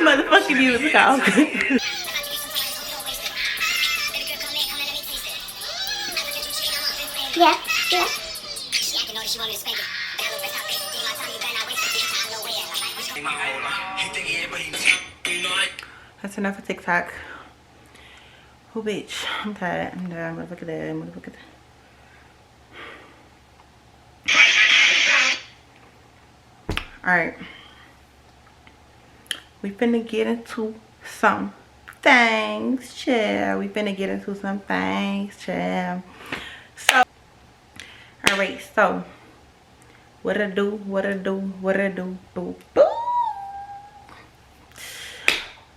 Motherfucking music off. Yeah, yeah. That's enough for TikTok. Oh, bitch. I'm tired. I'm done. Motherfucker dead. Motherfucker dead. Alright. We finna get into some things, chill. We finna get into some things, chill. So, alright. So, what I do, boo, boo.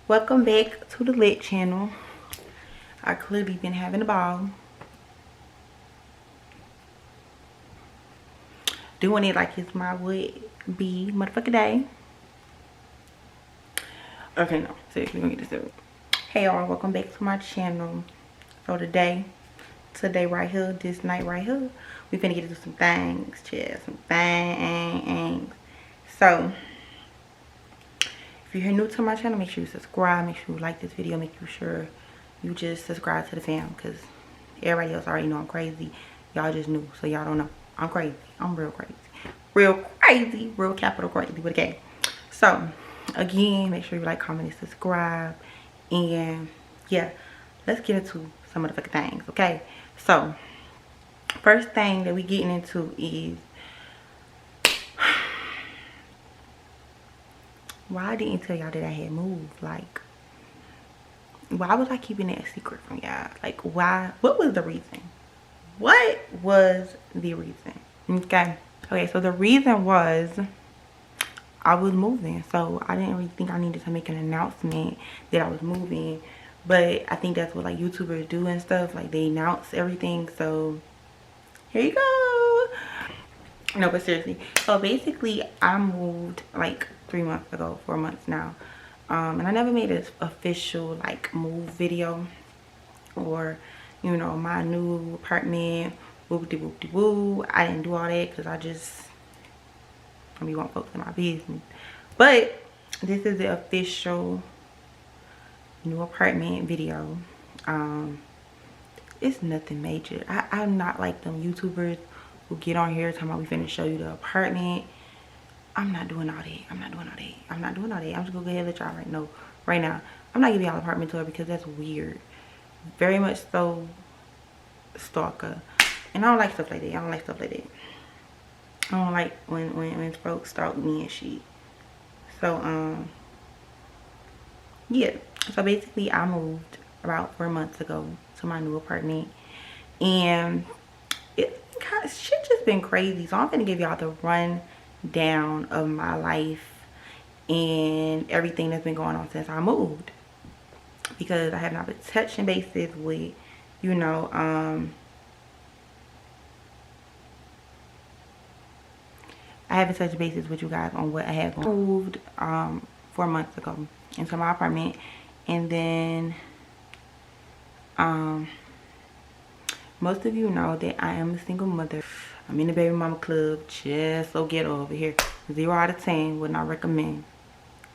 Welcome back to the lit channel. I clearly been having a ball. Doing it like it's my would be motherfucking day. Okay, no, seriously, let me get this out. Hey y'all, welcome back to my channel. So today right here, this night right here, we finna get into some things, chill, some things. So, if you're new to my channel, make sure you subscribe, make sure you like this video, make sure you just subscribe to the fam, because everybody else already know I'm crazy. Y'all just new, so y'all don't know. I'm crazy. I'm real crazy. Real crazy. Real capital crazy with a K. So, again, make sure you like, comment, and subscribe. And, yeah, let's get into some of the fucking things, okay? So, first thing that we getting into is, why I didn't tell y'all that I had moved. Like, why was I keeping that a secret from y'all? Like, why? What was the reason? What was the reason? Okay, so the reason was I was moving. So I didn't really think I needed to make an announcement that I was moving, but I think that's what like YouTubers do and stuff, like they announce everything. So here you go. No, but seriously, so basically I moved like 3 months ago, 4 months now, and I never made an official like move video, or you know, my new apartment, whoop-de-whoop-de-woo. I didn't do all that because I don't want folks in my business. But this is the official new apartment video. It's nothing major. I'm not like them YouTubers who get on here talking about we finna show you the apartment. I'm not doing all that. I'm just gonna go ahead and let y'all know right now. I'm not giving y'all an apartment tour because that's weird. Very much so stalker, and I don't like stuff like that. I don't like when folks stalk me and shit. So yeah, so basically I moved about 4 months ago to my new apartment, and it kind of shit just been crazy. So I'm gonna give y'all the rundown of my life and everything that's been going on since I moved, because I have not been touching bases with, you know, I haven't touched bases with you guys on what I had moved 4 months ago into my apartment. And then most of you know that I am a single mother. I'm in the baby mama club, just so get over here. 0 out of 10 would not recommend.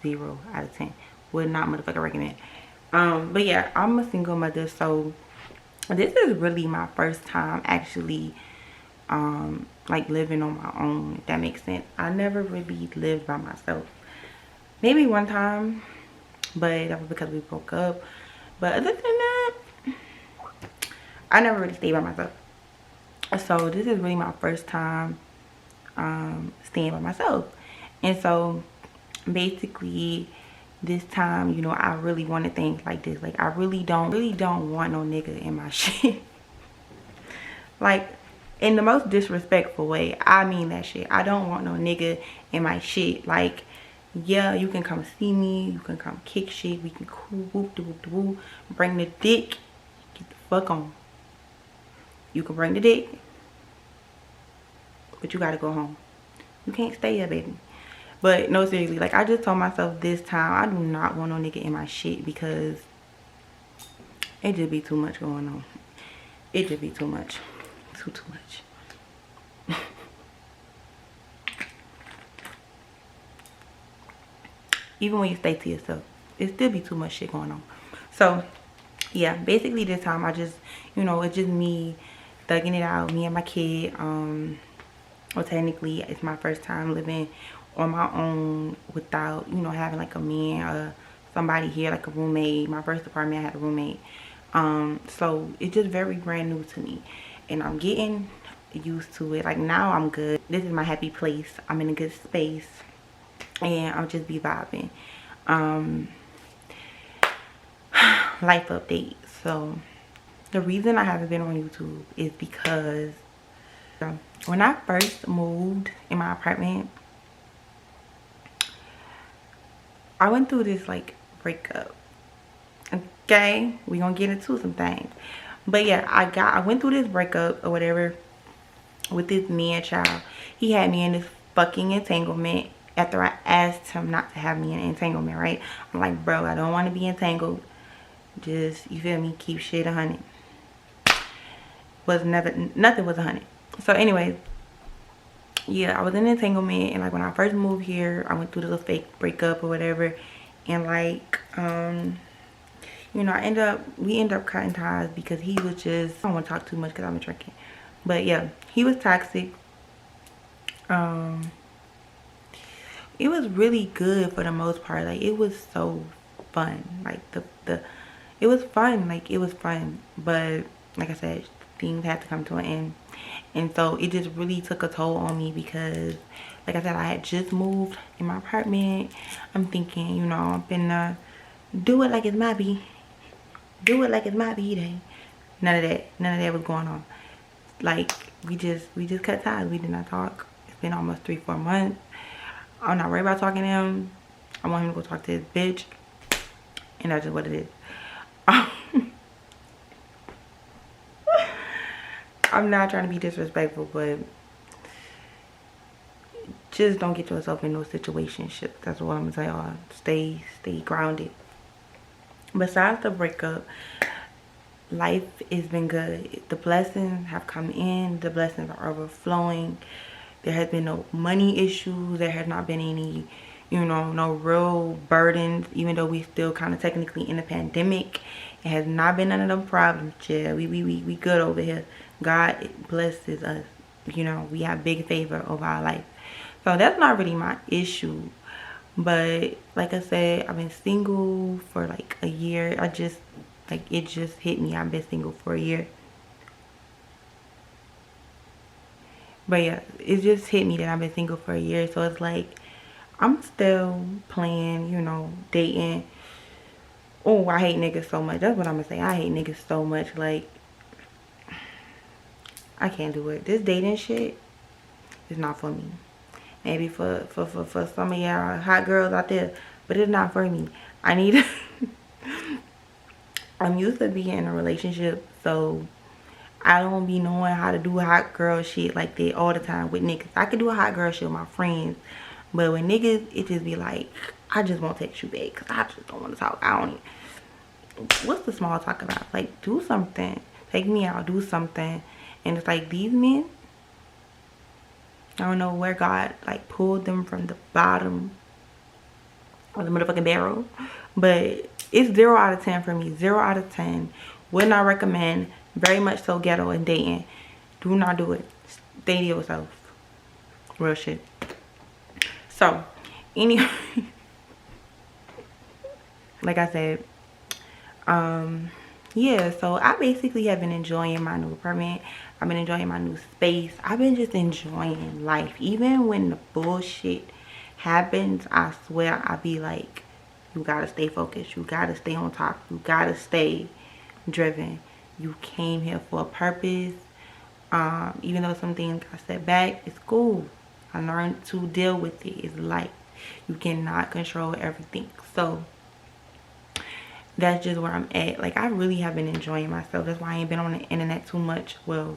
0 out of 10 would not motherfucking recommend. But yeah, I'm a single mother, so this is really my first time actually like living on my own, if that makes sense. I never really lived by myself. Maybe one time, but that was because we broke up. But other than that, I never really stayed by myself. So this is really my first time staying by myself. And so basically this time, you know, I really wanted things like this. Like, I really don't want no nigga in my shit. Like, in the most disrespectful way, I mean that shit. I don't want no nigga in my shit. Like, yeah, you can come see me, you can come kick shit, we can cool, whoop de whoop de whoop, bring the dick, get the fuck on. You can bring the dick, but you gotta go home. You can't stay here, baby. But no, seriously, like, I just told myself this time I do not want no nigga in my shit, because it just be too much going on. It just be too much. Too much. Even when you stay to yourself, it still be too much shit going on. So yeah, basically this time I just, you know, it's just me thugging it out, me and my kid. Well, technically it's my first time living on my own without, you know, having like a man or somebody here, like a roommate. My first apartment I had a roommate. So it's just very brand new to me, and I'm getting used to it. Like now I'm good. This is my happy place. I'm in a good space, and I'll just be vibing. Life update. So the reason I haven't been on YouTube is because when I first moved in my apartment, I went through this like breakup. Okay, we gonna get into some things, but yeah, I went through this breakup or whatever with this man child. He had me in this fucking entanglement after I asked him not to have me in an entanglement, right? I'm like, bro, I don't want to be entangled. Just, you feel me, keep shit 100. Was never, nothing was 100. So anyways, yeah, I was in an entanglement, and like when I first moved here, I went through the little fake breakup or whatever, and like you know, we end up cutting ties because he was just, I don't want to talk too much because I'm drinking, but yeah, he was toxic. It was really good for the most part. Like it was so fun. Like it was fun. Like it was fun, but like I said, things had to come to an end, and so it just really took a toll on me because, like I said, I had just moved in my apartment. I'm thinking, you know, I'm finna do it like it's my B. Do it like it's my B-day. None of that was going on. Like we just cut ties. We did not talk. It's been almost 3-4 months. I'm not worried about talking to him. I want him to go talk to his bitch, and that's just what it is. I'm not trying to be disrespectful, but just don't get yourself in those situationships. That's what I'm gonna tell y'all. Stay grounded. Besides the breakup, life has been good. The blessings have come in. The blessings are overflowing. There has been no money issues. There has not been any, you know, no real burdens, even though we still kind of technically in a pandemic. It has not been none of them problems. Yeah, we good over here. God blesses us. You know, we have big favor over our life. So that's not really my issue. But like I said, I've been single for like a year. It just hit me. I've been single for a year. But yeah, it just hit me that I've been single for a year. So it's like, I'm still playing, you know, dating. Oh, I hate niggas so much. That's what I'm gonna say. I hate niggas so much. Like, I can't do it. This dating shit is not for me. Maybe for some of y'all hot girls out there, but it's not for me. I need I'm used to being in a relationship, so I don't be knowing how to do hot girl shit like that all the time with niggas. I can do a hot girl shit with my friends, but with niggas, it just be like, I just won't text you back because I just don't want to talk. I don't even, what's the small talk about? Like, do something. Take me out, do something. And it's like, these men, I don't know where God like pulled them from the bottom of the motherfucking barrel, but it's 0 out of 10 for me. 0 out of 10. Would not recommend. Very much so ghetto and dating. Do not do it. Stay to yourself. Real shit. So anyway, like I said, yeah, so I basically have been enjoying my new apartment. I've been enjoying my new space. I've been just enjoying life. Even when the bullshit happens, I swear I be like, you gotta stay focused. You gotta stay on top. You gotta stay driven. You came here for a purpose. Even though some things got set back, it's cool. I learned to deal with it. It's life. You cannot control everything. So that's just where I'm at. Like, I really have been enjoying myself. That's why I ain't been on the internet too much. Well,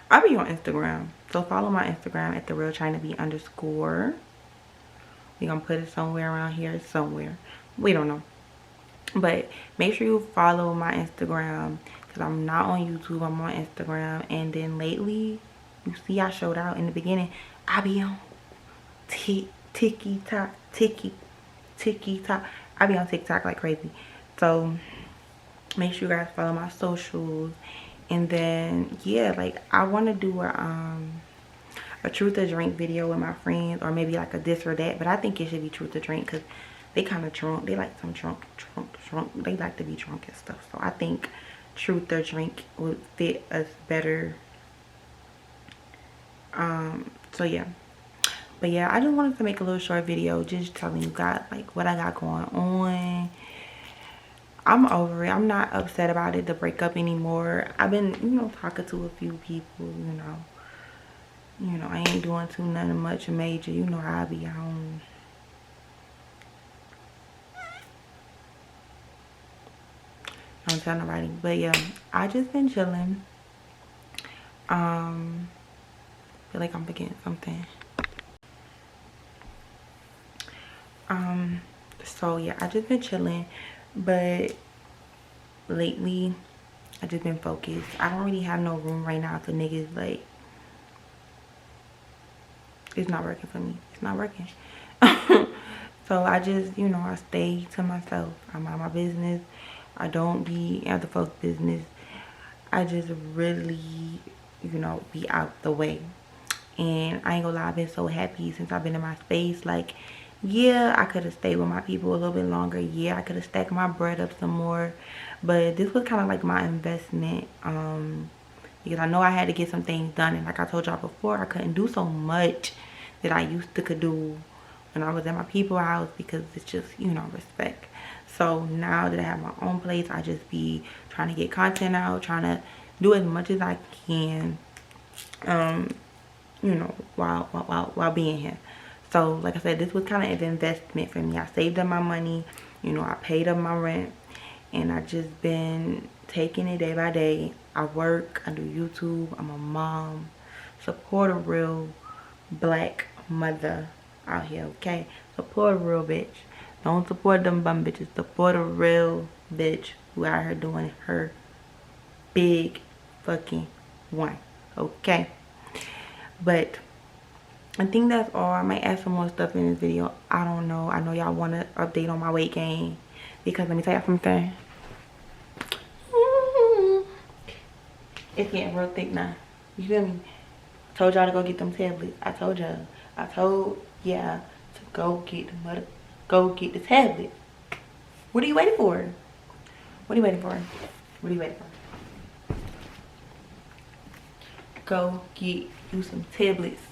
I'll be on Instagram. So follow my Instagram at therealchinab_. We're gonna put it somewhere around here. Somewhere. We don't know. But make sure you follow my Instagram because I'm not on YouTube. I'm on Instagram. And then lately, you see I showed out in the beginning. I be on Tik Tok. TikTok. I be on TikTok like crazy. So make sure you guys follow my socials. And then yeah, like I want to do a truth or drink video with my friends, or maybe like a this or that, but I think it should be truth or drink because they kind of drunk. They like some drunk. They like to be drunk and stuff. So I think truth or drink would fit us better. So yeah. But yeah, I just wanted to make a little short video just telling you guys like what I got going on. I'm over it. I'm not upset about it, the breakup anymore. I've been, you know, talking to a few people, you know, I ain't doing too nothing much major. You know how I be on. I don't tell nobody. But yeah, I just been chilling. Feel like I'm forgetting something. So yeah, I just been chilling, but lately I just been focused. I don't really have no room right now for niggas. Like, it's not working for me. It's not working. So I just, you know, I stay to myself. I mind my business. I don't be at the folks' business. I just really, you know, be out the way. And I ain't gonna lie, I've been so happy since I've been in my space. Like, yeah, I could have stayed with my people a little bit longer. Yeah, I could have stacked my bread up some more. But this was kind of like my investment. Because I know I had to get some things done. And like I told y'all before, I couldn't do so much that I used to could do when I was at my people's house, because it's just, you know, respect. So now that I have my own place, I just be trying to get content out, trying to do as much as I can, you know, while being here. So like I said, this was kind of an investment for me. I saved up my money, you know, I paid up my rent, and I just been taking it day by day. I work, I do YouTube, I'm a mom. Support a real black mother out here, okay? Support a real bitch. Don't support them bum bitches. Support a real bitch who out here doing her big fucking one, okay? But I think that's all. I might add some more stuff in this video. I don't know. I know y'all want to update on my weight gain, because let me tell y'all something. It's getting real thick now. You feel me? Told y'all to go get them tablets. I told y'all. I told y'all to go get the tablet. What are you waiting for? What are you waiting for? What are you waiting for? Go get you some tablets.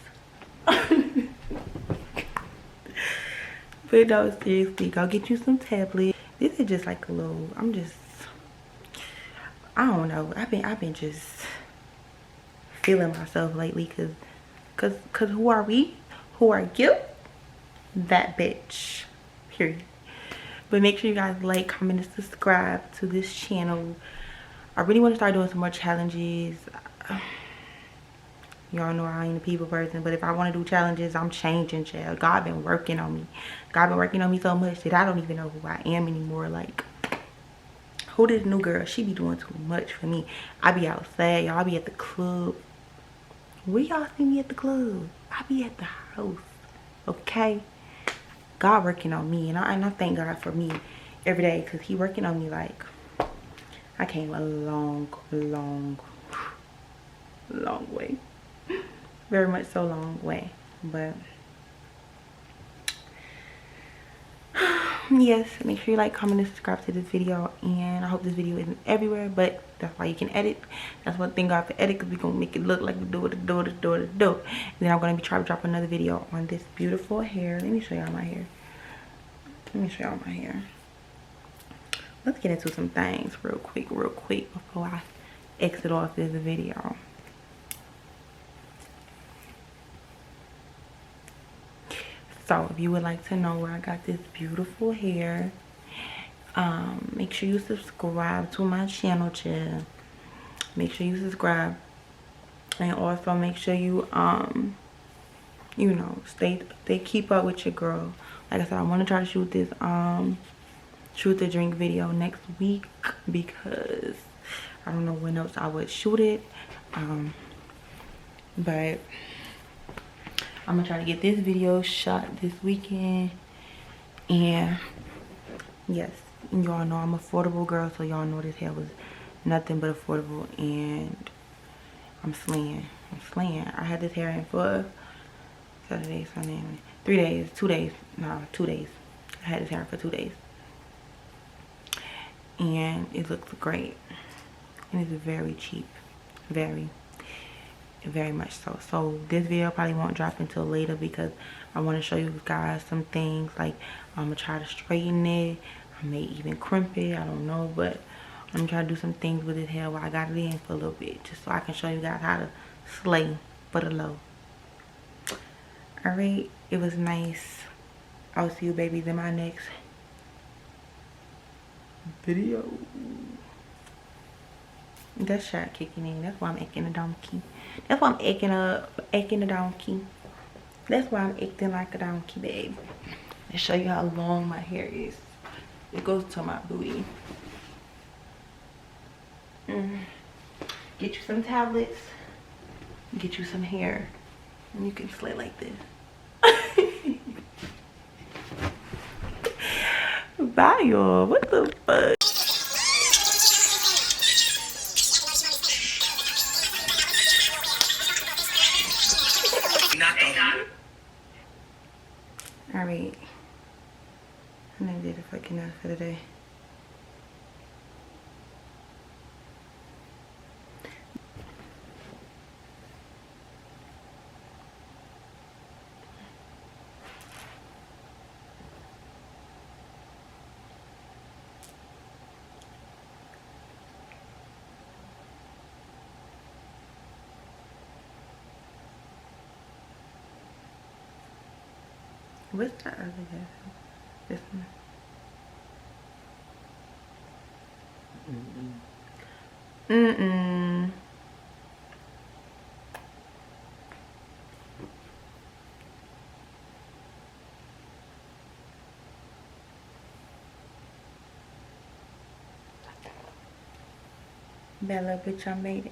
But no, seriously, go get you some tablets. This is just like a little, I don't know. I've been just feeling myself lately, cause who are we? Who are you? That bitch. Period. But make sure you guys like, comment, and subscribe to this channel. I really want to start doing some more challenges. Y'all know I ain't a people person, but if I want to do challenges, I'm changing, child. God been working on me. God been working on me so much that I don't even know who I am anymore. Like, who this new girl? She be doing too much for me. I be outside, y'all. I be at the club. Where y'all see me at the club? I be at the house, okay? God working on me, and I thank God for me every day, because he working on me. Like, I came a long way. Very much so long way. But yes, make sure you like, comment, and subscribe to this video. And I hope this video isn't everywhere, but that's why you can edit. That's one thing God for edit, because we're gonna make it look like we do it. And then I'm gonna be trying to drop another video on this beautiful hair. Let me show y'all my hair. Let's get into some things real quick before I exit off this video. So if you would like to know where I got this beautiful hair, make sure you subscribe to my channel, chill. Make sure you subscribe, and also make sure you you know, keep up with your girl. Like I said, I want to try to shoot this truth or drink video next week, because I don't know when else I would shoot it. But I'm gonna try to get this video shot this weekend, And yes, y'all know I'm affordable girl, so y'all know this hair was nothing but affordable, and I'm slaying. I'm slaying. I had this hair in for Saturday, Sunday, 3 days, 2 days, no, 2 days. I had this hair for 2 days, and it looks great, and it's very cheap, very much so. So this video probably won't drop until later because I want to show you guys some things. Like, I'm gonna try to straighten it, I may even crimp it, I don't know, but I'm gonna try to do some things with this hair while I got it in for a little bit, just so I can show you guys how to slay for the low. Alright, it was nice. I'll see you babies in my next video. That shot kicking in. That's why I'm acting a donkey. That's why I'm acting a donkey. That's why I'm acting like a donkey, babe. To show you how long my hair is. It goes to my booty. Get you some tablets. Get you some hair. And you can slay like this. Bye, y'all. What the fuck? Alright. And I did a fucking enough for the day. What's the other guy? This one. Bella, bitch, I made it.